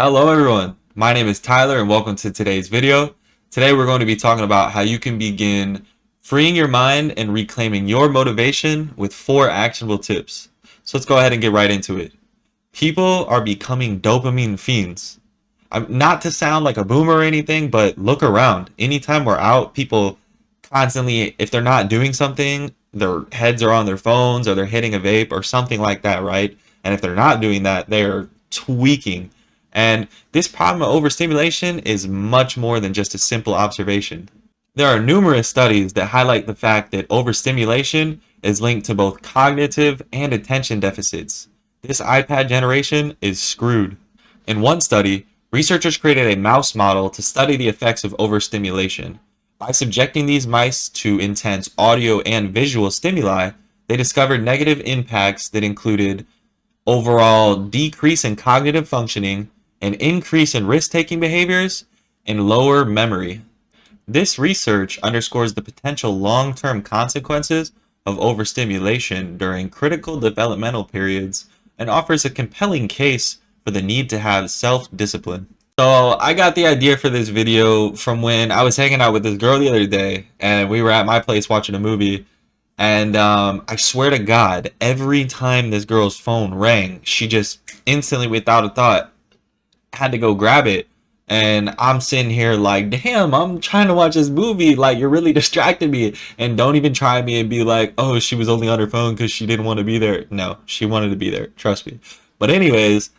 Hello everyone, my name is Tyler and welcome to today's video. Today we're going to be talking about how you can begin freeing your mind and reclaiming your motivation with 4 actionable tips. So let's go ahead and get right into it. People are becoming dopamine fiends. Not to sound like a boomer or anything, but look around. Anytime we're out, people constantly, if they're not doing something, their heads are on their phones or they're hitting a vape or something like that, right? And if they're not doing that, they're tweaking. And this problem of overstimulation is much more than just a simple observation. There are numerous studies that highlight the fact that overstimulation is linked to both cognitive and attention deficits. This iPad generation is screwed. In one study, researchers created a mouse model to study the effects of overstimulation. By subjecting these mice to intense audio and visual stimuli, they discovered negative impacts that included overall decrease in cognitive functioning, an increase in risk-taking behaviors, and lower memory. This research underscores the potential long-term consequences of overstimulation during critical developmental periods and offers a compelling case for the need to have self-discipline. So I got the idea for this video from when I was hanging out with this girl the other day and we were at my place watching a movie. And I swear to God, every time this girl's phone rang, she just instantly, without a thought, had to go grab it. And I'm sitting here like, damn, I'm trying to watch this movie. Like, you're really distracting me. And don't even try me and be like, oh, she was only on her phone because she didn't want to be there. No, she wanted to be there. Trust me. But anyways,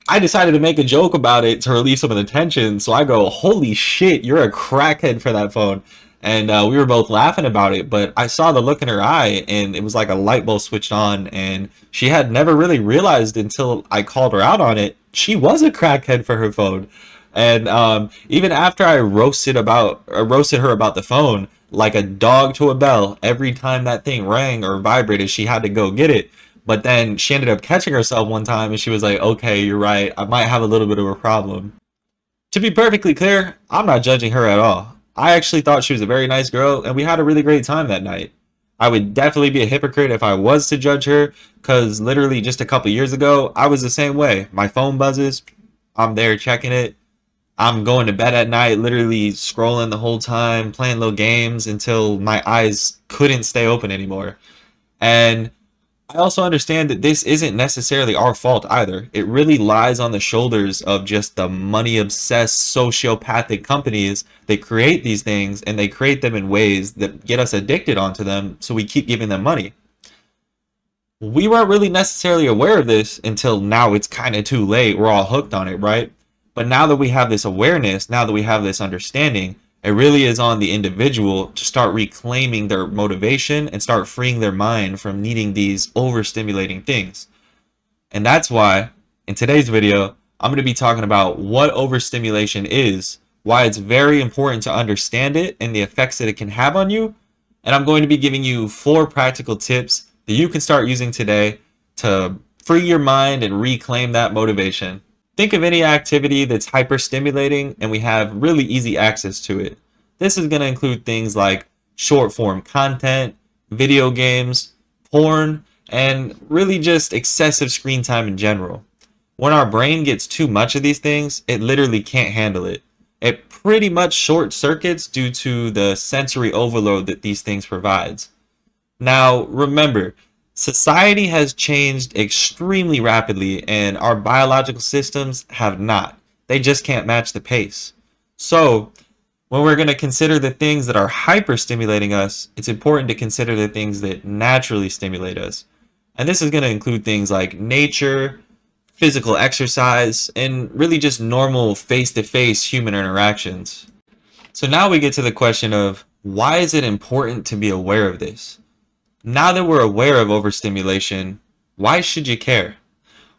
I decided to make a joke about it to relieve some of the tension. So I go, holy shit, you're a crackhead for that phone. And we were both laughing about it, but I saw the look in her eye and it was like a light bulb switched on, and she had never really realized until I called her out on it. She was a crackhead for her phone. And even after I roasted her about the phone, like a dog to a bell, every time that thing rang or vibrated, she had to go get it. But then she ended up catching herself one time and she was like, okay, you're right. I might have a little bit of a problem. To be perfectly clear, I'm not judging her at all. I actually thought she was a very nice girl and we had a really great time that night. I would definitely be a hypocrite if I was to judge her, because literally just a couple years ago, I was the same way. My phone buzzes, I'm there checking it. I'm going to bed at night, literally scrolling the whole time, playing little games until my eyes couldn't stay open anymore. And I also understand that this isn't necessarily our fault either. It really lies on the shoulders of just the money-obsessed sociopathic companies that create these things, and they create them in ways that get us addicted onto them, so we keep giving them money. We weren't really necessarily aware of this until now. It's kind of too late. We're all hooked on it, right? But now that we have this awareness, now that we have this understanding, it really is on the individual to start reclaiming their motivation and start freeing their mind from needing these overstimulating things. And that's why in today's video, I'm going to be talking about what overstimulation is, why it's very important to understand it and the effects that it can have on you. And I'm going to be giving you 4 practical tips that you can start using today to free your mind and reclaim that motivation. Think of any activity that's hyper-stimulating and we have really easy access to it. This is going to include things like short-form content, video games, porn, and really just excessive screen time in general. When our brain gets too much of these things, it literally can't handle it. It pretty much short circuits due to the sensory overload that these things provides. Now, remember, society has changed extremely rapidly and our biological systems have not. They just can't match the pace. So, when we're going to consider the things that are hyper stimulating us, it's important to consider the things that naturally stimulate us. And this is going to include things like nature, physical exercise, and really just normal face-to-face human interactions. So now we get to the question of, why is it important to be aware of this? Now that we're aware of overstimulation, why should you care?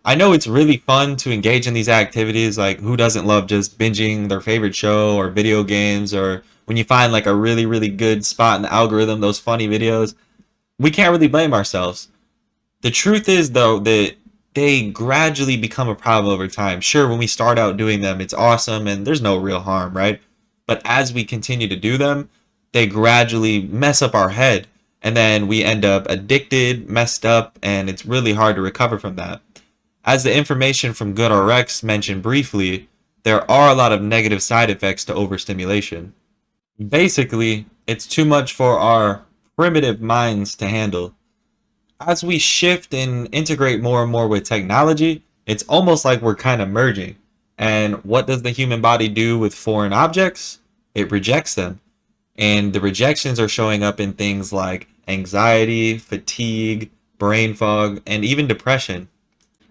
I know it's really fun to engage in these activities, like who doesn't love just binging their favorite show or video games, or when you find like a really good spot in the algorithm, those funny videos. We can't really blame ourselves. The truth is though that they gradually become a problem over time. Sure, when we start out doing them, it's awesome and there's no real harm, right? But as we continue to do them, they gradually mess up our head. And then we end up addicted, messed up, and it's really hard to recover from that. As the information from GoodRx mentioned briefly, there are a lot of negative side effects to overstimulation. Basically, it's too much for our primitive minds to handle. As we shift and integrate more and more with technology, it's almost like we're kind of merging. And what does the human body do with foreign objects? It rejects them. And the rejections are showing up in things like anxiety, fatigue, brain fog, and even depression.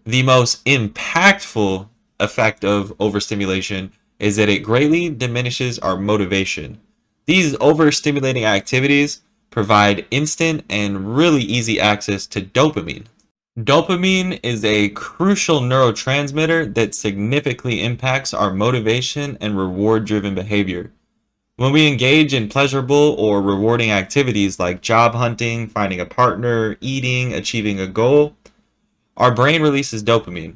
The most impactful effect of overstimulation is that it greatly diminishes our motivation. These overstimulating activities provide instant and really easy access to dopamine. Dopamine is a crucial neurotransmitter that significantly impacts our motivation and reward driven behavior. When we engage in pleasurable or rewarding activities like job hunting, finding a partner, eating, achieving a goal, our brain releases dopamine.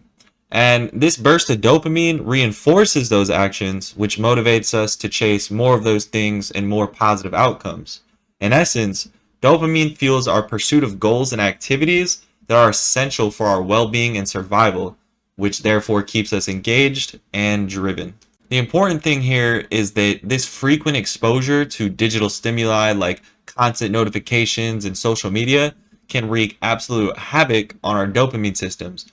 And this burst of dopamine reinforces those actions, which motivates us to chase more of those things and more positive outcomes. In essence, dopamine fuels our pursuit of goals and activities that are essential for our well being and survival, which therefore keeps us engaged and driven. The important thing here is that this frequent exposure to digital stimuli like constant notifications and social media can wreak absolute havoc on our dopamine systems.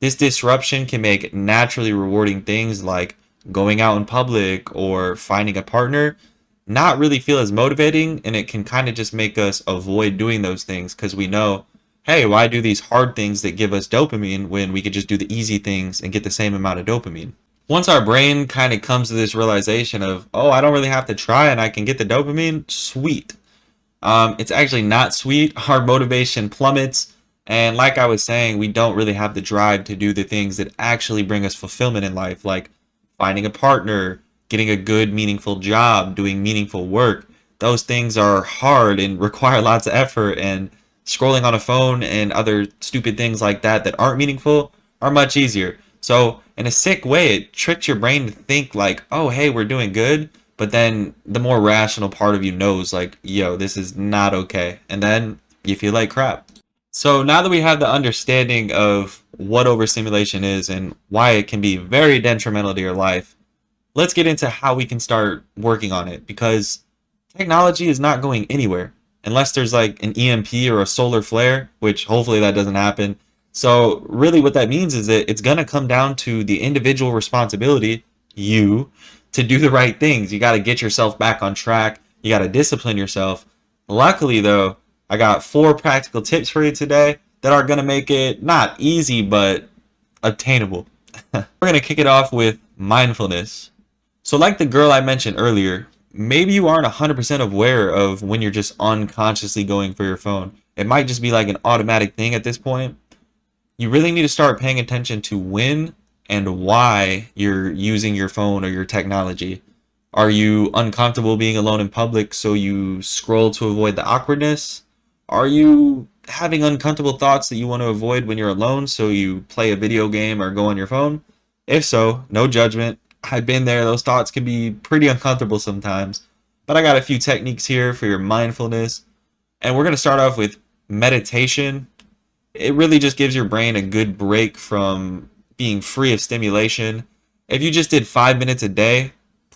This disruption can make naturally rewarding things like going out in public or finding a partner not really feel as motivating, and it can kind of just make us avoid doing those things because we know, hey, why do these hard things that give us dopamine when we could just do the easy things and get the same amount of dopamine? Once our brain kind of comes to this realization of, oh, I don't really have to try and I can get the dopamine, sweet. It's actually not sweet. Our motivation plummets. And like I was saying, we don't really have the drive to do the things that actually bring us fulfillment in life, like finding a partner, getting a good, meaningful job, doing meaningful work. Those things are hard and require lots of effort, and scrolling on a phone and other stupid things like that that aren't meaningful are much easier. So, in a sick way, it tricks your brain to think like, oh, hey, we're doing good. But then the more rational part of you knows, like, yo, this is not okay. And then you feel like crap. So now that we have the understanding of what overstimulation is and why it can be very detrimental to your life, let's get into how we can start working on it, because technology is not going anywhere unless there's like an EMP or a solar flare, which hopefully that doesn't happen. So really what that means is that it's going to come down to the individual responsibility, you, to do the right things. You got to get yourself back on track. You got to discipline yourself. Luckily though, I got 4 practical tips for you today that are going to make it not easy but obtainable. We're going to kick it off with mindfulness. So like the girl I mentioned earlier, maybe you aren't 100% aware of when you're just unconsciously going for your phone. It might just be like an automatic thing at this point. You really need to start paying attention to when and why you're using your phone or your technology. Are you uncomfortable being alone in public, so you scroll to avoid the awkwardness? Are you having uncomfortable thoughts that you want to avoid when you're alone, so you play a video game or go on your phone? If so, no judgment. I've been there. Those thoughts can be pretty uncomfortable sometimes. But I got a few techniques here for your mindfulness. And we're going to start off with meditation. It really just gives your brain a good break from being free of stimulation. If you just did 5 minutes a day,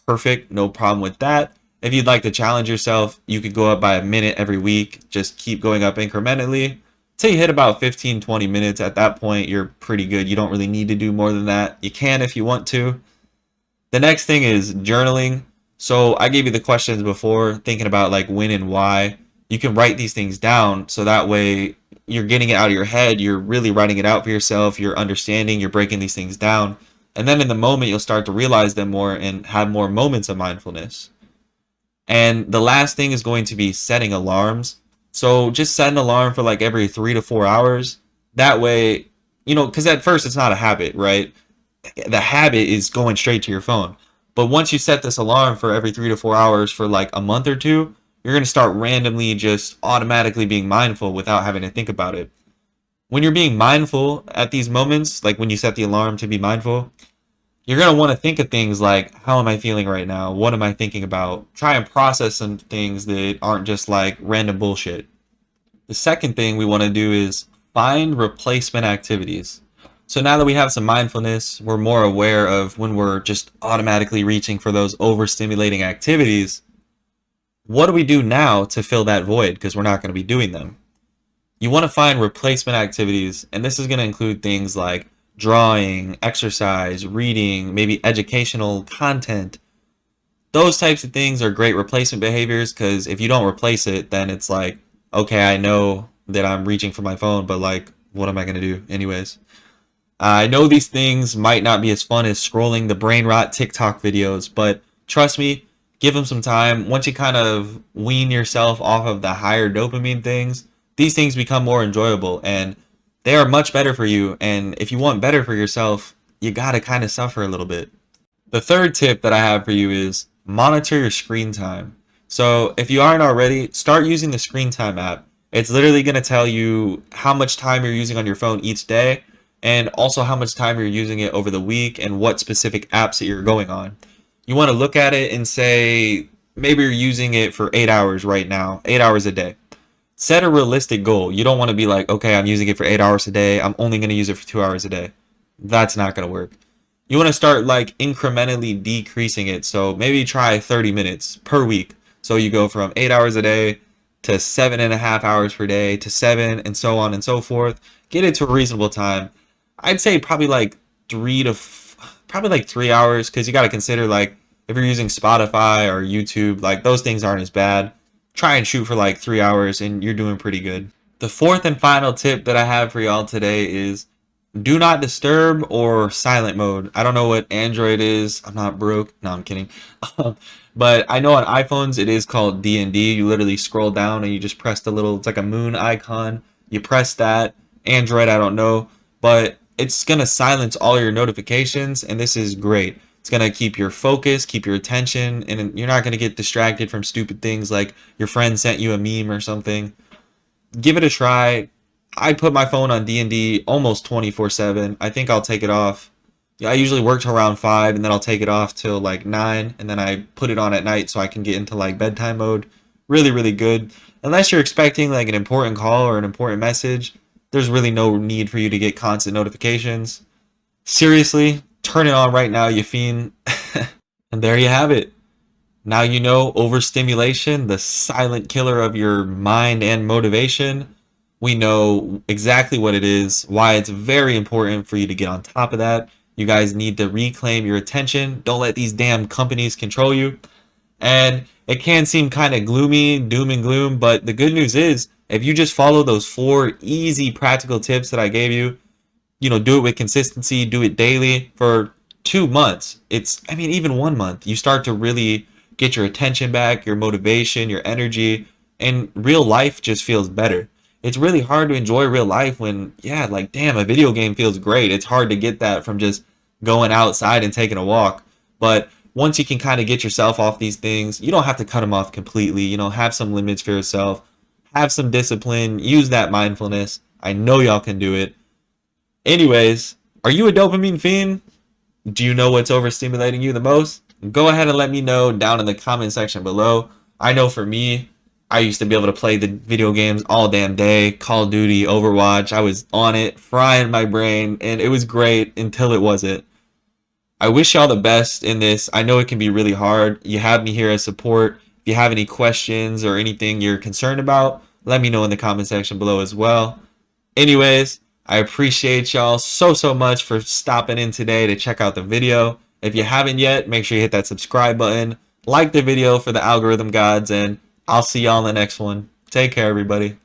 perfect, no problem with that. If you'd like to challenge yourself, you could go up by a minute every week. Just keep going up incrementally till you hit about 15-20 minutes. At that point, you're pretty good. You don't really need to do more than that. You can if you want to. The next thing is journaling. So I gave you the questions before, thinking about like when and why. You can write these things down so that way you're getting it out of your head. You're really writing it out for yourself. You're understanding, you're breaking these things down. And then in the moment, you'll start to realize them more and have more moments of mindfulness. And the last thing is going to be setting alarms. So just set an alarm for like every 3 to 4 hours. That way, because at first it's not a habit, right? The habit is going straight to your phone. But once you set this alarm for every 3 to 4 hours for like a month or two, you're going to start randomly just automatically being mindful without having to think about it. When you're being mindful at these moments, like when you set the alarm to be mindful, you're going to want to think of things like, how am I feeling right now? What am I thinking about? Try and process some things that aren't just like random bullshit. The second thing we want to do is find replacement activities. So now that we have some mindfulness, we're more aware of when we're just automatically reaching for those overstimulating activities. What do we do now to fill that void? Because we're not going to be doing them. You want to find replacement activities, and this is going to include things like drawing, exercise, reading, maybe educational content. Those types of things are great replacement behaviors because if you don't replace it, then it's like, okay, I know that I'm reaching for my phone, but like, what am I going to do anyways? I know these things might not be as fun as scrolling the brain rot TikTok videos, but trust me, give them some time. Once you kind of wean yourself off of the higher dopamine things, these things become more enjoyable and they are much better for you. And if you want better for yourself, you gotta kind of suffer a little bit. The third tip that I have for you is monitor your screen time. So if you aren't already, start using the screen time app. It's literally going to tell you how much time you're using on your phone each day and also how much time you're using it over the week and what specific apps that you're going on. You want to look at it and say maybe you're using it for 8 hours right now, 8 hours a day. Set a realistic goal. You don't want to be like, okay, I'm using it for 8 hours a day. I'm only going to use it for 2 hours a day. That's not going to work. You want to start like incrementally decreasing it. So maybe try 30 minutes per week. So you go from 8 hours a day to 7.5 hours per day to 7 and so on and so forth. Get it to a reasonable time. I'd say probably like probably like 3 hours because you got to consider like if you're using Spotify or YouTube, like those things aren't as bad. Try and shoot for like 3 hours and you're doing pretty good. The fourth and final tip that I have for y'all today is do not disturb or silent mode. I don't know what Android is. I'm not broke. No, I'm kidding. But I know on iPhones it is called D&D. You literally scroll down and you just press the little, it's like a moon icon. You press that. Android, I don't know. But it's going to silence all your notifications and this is great. It's going to keep your focus, keep your attention, and you're not going to get distracted from stupid things like your friend sent you a meme or something. Give it a try. I put my phone on D&D almost 24/7. I think I'll take it off. Yeah, I usually work till around 5 and then I'll take it off till like 9 and then I put it on at night so I can get into like bedtime mode. Really, really good. Unless you're expecting like an important call or an important message, there's really no need for you to get constant notifications. Seriously, turn it on right now, you fiend. And there you have it. Now you know overstimulation, the silent killer of your mind and motivation. We know exactly what it is, why it's very important for you to get on top of that. You guys need to reclaim your attention. Don't let these damn companies control you. And it can seem kind of gloomy, doom and gloom, but the good news is if you just follow those 4 easy practical tips that I gave you, do it with consistency, do it daily for 2 months. I mean, even 1 month, you start to really get your attention back, your motivation, your energy, and real life just feels better. It's really hard to enjoy real life when, yeah, like, damn, a video game feels great. It's hard to get that from just going outside and taking a walk. But once you can kind of get yourself off these things, you don't have to cut them off completely. Have some limits for yourself, have some discipline, use that mindfulness. I know y'all can do it. Anyways, are you a dopamine fiend? Do you know what's overstimulating you the most? Go ahead and let me know down in the comment section below. I know for me, I used to be able to play the video games all damn day. Call of Duty, Overwatch. I was on it, frying my brain, and it was great until it wasn't. I wish y'all the best in this. I know it can be really hard. You have me here as support. If you have any questions or anything you're concerned about, let me know in the comment section below as well. Anyways, I appreciate y'all so much for stopping in today to check out the video. If you haven't yet, make sure you hit that subscribe button, like the video for the algorithm gods, and I'll see y'all in the next one. Take care, everybody.